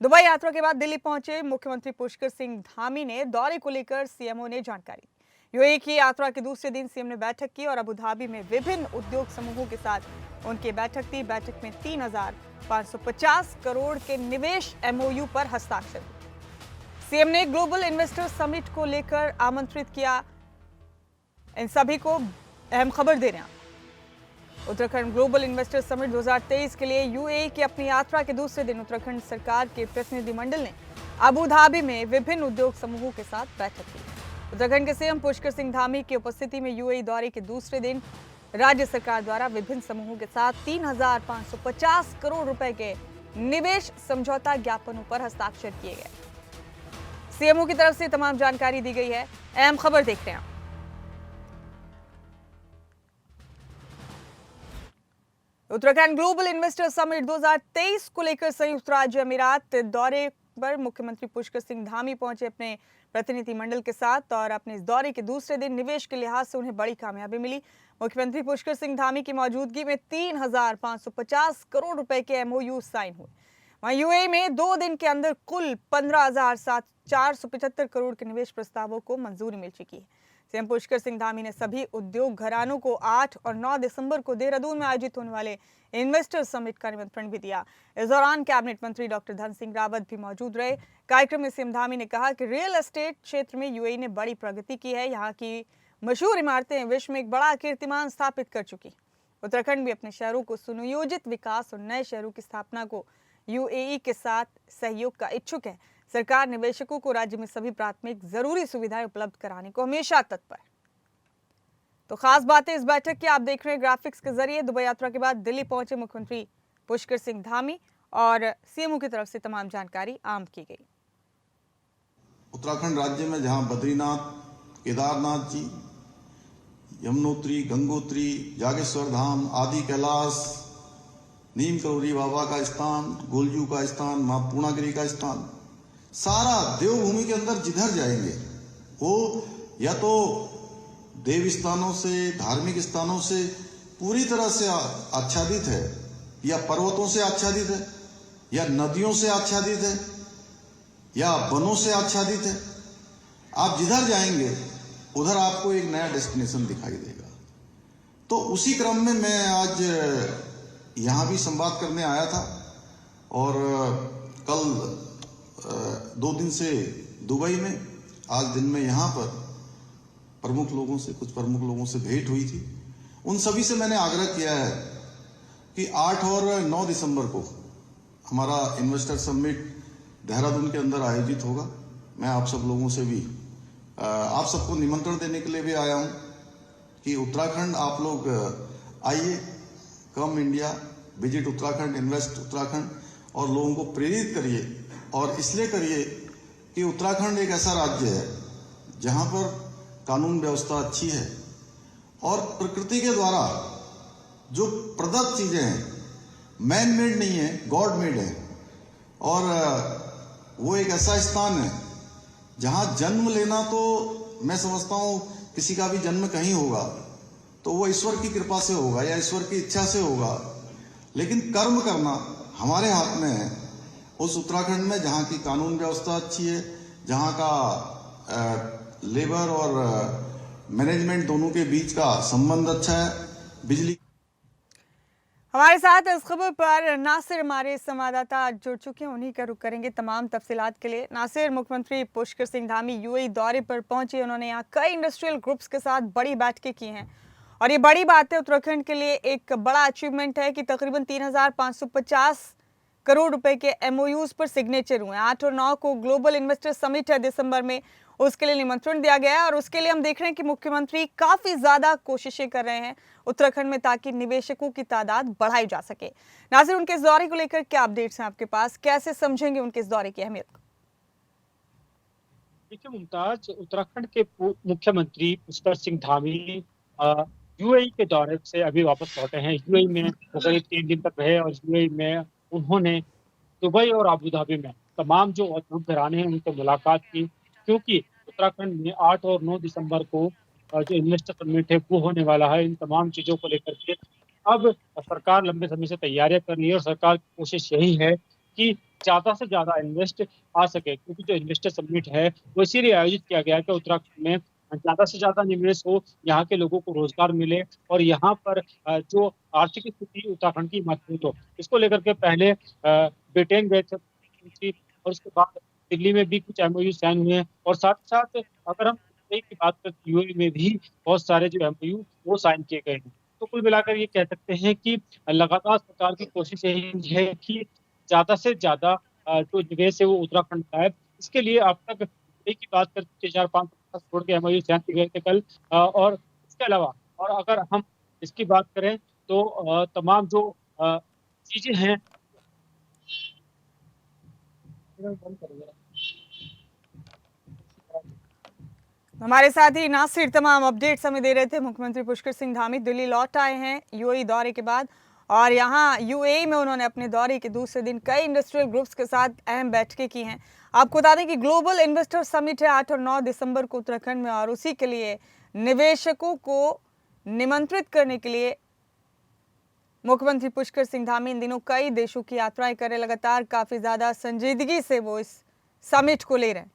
Dubai यात्रा के बाद दिल्ली पहुंचे मुख्यमंत्री पुष्कर सिंह धामी ने दौरे को लेकर सीएमओ ने जानकारी दी। यूएई की यात्रा के दूसरे दिन सीएम ने बैठक की और अबू धाबी में विभिन्न उद्योग समूहों के साथ उनकी बैठक थी। बैठक में 3,550 करोड़ के निवेश एमओयू पर हस्ताक्षर हुए। सीएम ने ग्लोबल इन्वेस्टर समिट को लेकर आमंत्रित किया। इन सभी को अहम खबर दे रहे हैं। उत्तराखंड ग्लोबल इन्वेस्टर समिट 2023 के लिए यूएई की अपनी यात्रा के दूसरे दिन उत्तराखंड सरकार के प्रतिनिधिमंडल ने अबू धाबी में विभिन्न उद्योग समूहों के साथ बैठक की। उत्तराखंड के सीएम पुष्कर सिंह धामी की उपस्थिति में यूएई दौरे के दूसरे दिन राज्य सरकार द्वारा विभिन्न समूहों के साथ 3,550 करोड़ रुपए के निवेश समझौता ज्ञापनों पर हस्ताक्षर किए गए। सीएमओ की तरफ से तमाम जानकारी दी गई है। अहम खबर देखते हैं। उत्तराखंड ग्लोबल इन्वेस्टर समिट 2023 को लेकर संयुक्त राज्य अमीरात दौरे पर मुख्यमंत्री पुष्कर सिंह धामी पहुंचे अपने प्रतिनिधिमंडल के साथ और अपने इस दौरे के दूसरे दिन निवेश के लिहाज से उन्हें बड़ी कामयाबी मिली। मुख्यमंत्री पुष्कर सिंह धामी की मौजूदगी में 3,550 करोड़ रुपए के एमओयू साइन हुए। वहीं यूएई में 2 दिन के अंदर कुल 15,475 करोड़ के निवेश प्रस्तावों को मंजूरी मिल चुकी है। सीएम पुष्कर सिंह धामी ने सभी उद्योग घरानों को 8 और 9 दिसंबर को देहरादून में आयोजित होने वाले इन्वेस्टर समिट का निमंत्रण भी दिया। इस दौरान कैबिनेट मंत्री डॉक्टर धन सिंह रावत भी मौजूद रहे। कार्यक्रम में सीएम धामी ने कहा कि रियल एस्टेट क्षेत्र में यूएई ने बड़ी प्रगति की है। यहाँ की मशहूर इमारतें विश्व में एक बड़ा कीर्तिमान स्थापित कर चुकी। उत्तराखंड भी अपने शहरों को सुनियोजित विकास और नए शहरों की स्थापना को यूएई के साथ सहयोग का इच्छुक है। सरकार निवेशकों को राज्य में सभी प्राथमिक जरूरी सुविधाएं उपलब्ध कराने को हमेशा तत्पर है। तो खास बातें इस बैठक की आप देख रहे हैं ग्राफिक्स के जरिए। दुबई यात्रा के बाद दिल्ली पहुंचे मुख्यमंत्री पुष्कर सिंह धामी और सीएमओ की तरफ से तमाम जानकारी आम की गई। उत्तराखंड राज्य में जहां बद्रीनाथ, केदारनाथ जी, यमुनोत्री, गंगोत्री, जागेश्वर धाम, आदि कैलाश, नीम करोली बाबा का स्थान, गोलजू का स्थान, मां पूर्णागिरी का स्थान, सारा देवभूमि के अंदर जिधर जाएंगे वो या तो देव स्थानों से, धार्मिक स्थानों से पूरी तरह से आच्छादित है, या पर्वतों से आच्छादित है, या नदियों से आच्छादित है, या वनों से आच्छादित है। आप जिधर जाएंगे उधर आपको एक नया डेस्टिनेशन दिखाई देगा। तो उसी क्रम में मैं आज यहां भी संवाद करने आया था और कल 2 दिन से दुबई में, आज दिन में यहां पर कुछ प्रमुख लोगों से भेंट हुई थी। उन सभी से मैंने आग्रह किया है कि 8 और 9 दिसंबर को हमारा इन्वेस्टर समिट देहरादून के अंदर आयोजित होगा। मैं आप सब लोगों से भी आप सबको निमंत्रण देने के लिए भी आया हूं कि उत्तराखंड आप लोग आइए, come India, visit Uttarakhand, invest Uttarakhand, और लोगों को प्रेरित करिए। और इसलिए करिए कि उत्तराखंड एक ऐसा राज्य है जहां पर कानून व्यवस्था अच्छी है और प्रकृति के द्वारा जो प्रदत्त चीजें हैं मैन मेड नहीं है, गॉड मेड है। और वो एक ऐसा स्थान है जहां जन्म लेना, तो मैं समझता हूं किसी का भी जन्म कहीं होगा तो वो ईश्वर की कृपा से होगा या ईश्वर की इच्छा से होगा, लेकिन कर्म करना हमारे हाथ में है। उस उत्तराखंड में जहां की कानून व्यवस्था अच्छी है, जहां का लेबर और मैनेजमेंट दोनों के बीच का संबंध अच्छा है, बिजली। हमारे साथ इस खबर पर नासिर हमारे संवाददाता जुड़ चुके हैं, उन्हीं का रुख करेंगे तमाम तफसीलात के लिए। नासिर, मुख्यमंत्री पुष्कर सिंह धामी यूएई दौरे पर पहुंचे। उन्होंने यहाँ कई इंडस्ट्रियल ग्रुप्स के साथ बड़ी बैठकें की हैं और ये बड़ी बात है, उत्तराखंड के लिए एक बड़ा अचीवमेंट है कि तकरीबन 3,550 करोड़ रुपए के एमओयूज पर सिग्नेचर हुए। 8 और 9 को ग्लोबल इन्वेस्टर समिट है दिसंबर में, उसके लिए निमंत्रण दिया गया है और उसके लिए हम देख रहे हैं कि मुख्यमंत्री काफी ज्यादा कोशिशें कर रहे हैं उत्तराखंड में ताकि निवेशकों की तादाद बढ़ाई जा सके। नासिर, उनके इस दौरे को लेकर क्या अपडेट्स हैं आपके पास, कैसे समझेंगे उनके इस दौरे की अहमियत को? देखिए मुमताज, उत्तराखंड के मुख्यमंत्री पुष्कर सिंह धामी यूएई के दौरे से अभी वापस लौटे हैं। यूएई में वो करीब 3 दिन तक रहे और यूएई में उन्होंने दुबई और अबू धाबी में तमाम जो उद्योग घराने हैं उनसे मुलाकात की, क्योंकि उत्तराखंड में 8 और 9 दिसंबर को जो इन्वेस्टर समिट है वो होने वाला है। इन तमाम चीजों को लेकर के अब सरकार लंबे समय से तैयारियां कर रही है और सरकार की कोशिश यही है कि ज़्यादा से ज़्यादा इन्वेस्ट आ सके, क्योंकि जो इन्वेस्टर समिट है वो इसीलिए आयोजित किया गया है कि उत्तराखंड में ज़्यादा से ज़्यादा निवेश हो, यहाँ के लोगों को रोजगार मिले और यहाँ पर जो आर्थिक स्थिति उत्तराखंड की मजबूत हो। इसको लेकर के पहले ब्रिटेन गए थे और उसके बाद दिल्ली में भी कुछ एमओयू साइन हुए हैं और साथ ही साथ अगर हम यूएई की बात करें तो यूएई में भी बहुत सारे जो एमओयू वो साइन किए गए हैं। तो कुल मिलाकर ये कह सकते हैं कि लगातार सरकार की कोशिश यही है कि ज़्यादा से ज़्यादा जो निवेश है वो उत्तराखंड का है। इसके लिए अब तक यूएई की बात करें तो 4-5 करोड़ के एमओयू साइन किए गए थे कल और इसके अलावा और अगर हम इसकी बात करें तो तमाम जो चीज़ें हैं हमारे साथ ही नासिर तमाम अपडेट्स हमें दे रहे थे। मुख्यमंत्री पुष्कर सिंह धामी दिल्ली लौट आए हैं यूएई दौरे के बाद और यहाँ यूएई में उन्होंने अपने दौरे के दूसरे दिन कई इंडस्ट्रियल ग्रुप्स के साथ अहम बैठकें की हैं। आपको बता दें कि ग्लोबल इन्वेस्टर समिट है 8 और 9 दिसंबर को उत्तराखंड में और उसी के लिए निवेशकों को निमंत्रित करने के लिए मुख्यमंत्री पुष्कर सिंह धामी इन दिनों कई देशों की यात्राएं कर रहे। लगातार काफी ज्यादा संजीदगी से वो इस समिट को ले रहे हैं।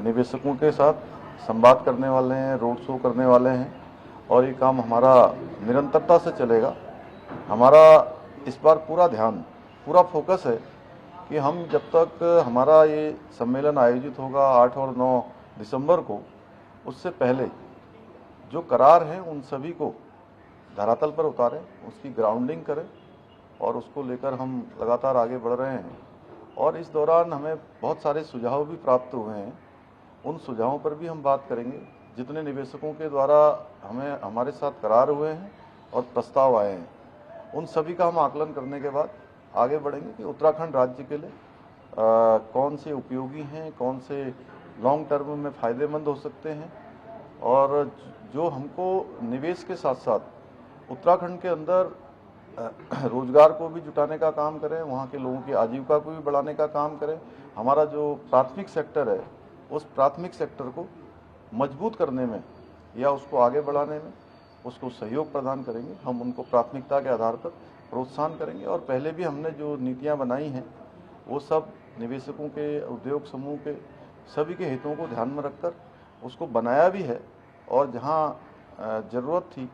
निवेशकों के साथ संवाद करने वाले हैं, रोड शो करने वाले हैं और ये काम हमारा निरंतरता से चलेगा। हमारा इस बार पूरा ध्यान, पूरा फोकस है कि हम जब तक हमारा ये सम्मेलन आयोजित होगा 8 और 9 दिसंबर को, उससे पहले जो करार हैं उन सभी को धरातल पर उतारें, उसकी ग्राउंडिंग करें और उसको लेकर हम लगातार आगे बढ़ रहे हैं। और इस दौरान हमें बहुत सारे सुझाव भी प्राप्त हुए हैं, उन सुझावों पर भी हम बात करेंगे। जितने निवेशकों के द्वारा हमारे साथ करार हुए हैं और प्रस्ताव आए हैं, उन सभी का हम आकलन करने के बाद आगे बढ़ेंगे कि उत्तराखंड राज्य के लिए कौन से उपयोगी हैं, कौन से लॉन्ग टर्म में फ़ायदेमंद हो सकते हैं और जो हमको निवेश के साथ साथ उत्तराखंड के अंदर रोजगार को भी जुटाने का काम करें, वहाँ के लोगों की आजीविका को भी बढ़ाने का काम करें। हमारा जो प्राथमिक सेक्टर है, उस प्राथमिक सेक्टर को मजबूत करने में या उसको आगे बढ़ाने में उसको सहयोग प्रदान करेंगे। हम उनको प्राथमिकता के आधार पर प्रोत्साहन करेंगे और पहले भी हमने जो नीतियाँ बनाई हैं वो सब निवेशकों के, उद्योग समूह के, सभी के हितों को ध्यान में रखकर उसको बनाया भी है और जहाँ ज़रूरत थी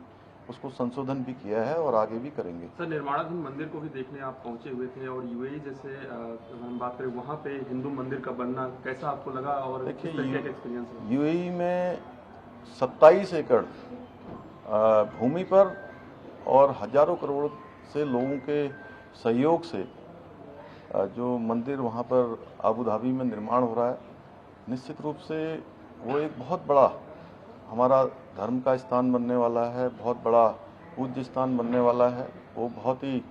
उसको संशोधन भी किया है और आगे भी करेंगे। सर, निर्माणाधीन मंदिर को भी देखने आप पहुंचे हुए थे और यूएई जैसे अगर हम बात करें वहाँ पे हिंदू मंदिर का बनना कैसा आपको लगा और किस तरीके का एक्सपीरियंस है? यूएई में 27 एकड़ भूमि पर और हजारों करोड़ से लोगों के सहयोग से जो मंदिर वहाँ पर अबू धाबी में निर्माण हो रहा है, निश्चित रूप से वो एक बहुत बड़ा हमारा धर्म का स्थान बनने वाला है, बहुत बड़ा पूज्य स्थान बनने वाला है। वो बहुत ही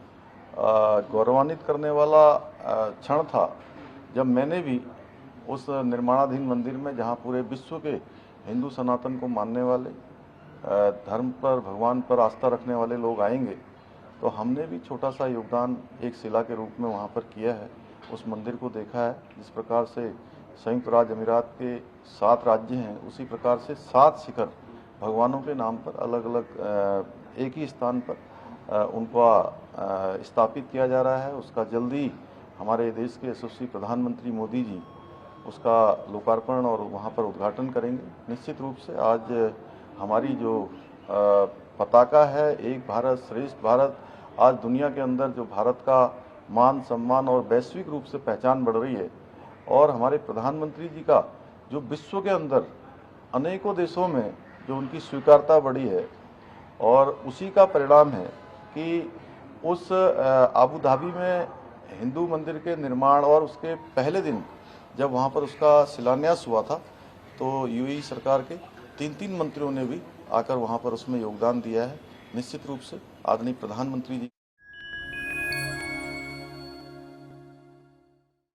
गौरवान्वित करने वाला क्षण था जब मैंने भी उस निर्माणाधीन मंदिर में, जहाँ पूरे विश्व के हिंदू सनातन को मानने वाले, धर्म पर, भगवान पर आस्था रखने वाले लोग आएंगे, तो हमने भी छोटा सा योगदान एक शिला के रूप में वहाँ पर किया है। उस मंदिर को देखा है। जिस प्रकार से संयुक्त राज्य अमीरात के 7 राज्य हैं, उसी प्रकार से 7 शिखर भगवानों के नाम पर अलग अलग एक ही स्थान पर उनको स्थापित किया जा रहा है। उसका जल्दी हमारे देश के यशस्वी प्रधानमंत्री मोदी जी उसका लोकार्पण और वहाँ पर उद्घाटन करेंगे। निश्चित रूप से आज हमारी जो पताका है, एक भारत श्रेष्ठ भारत, आज दुनिया के अंदर जो भारत का मान सम्मान और वैश्विक रूप से पहचान बढ़ रही है और हमारे प्रधानमंत्री जी का जो विश्व के अंदर अनेकों देशों में जो उनकी स्वीकारता बढ़ी है और उसी का परिणाम है कि उस अबू धाबी में हिंदू मंदिर के निर्माण और उसके पहले दिन जब वहाँ पर उसका शिलान्यास हुआ था, तो यूएई सरकार के 3 मंत्रियों ने भी आकर वहाँ पर उसमें योगदान दिया है। निश्चित रूप से आदरणीय प्रधानमंत्री जी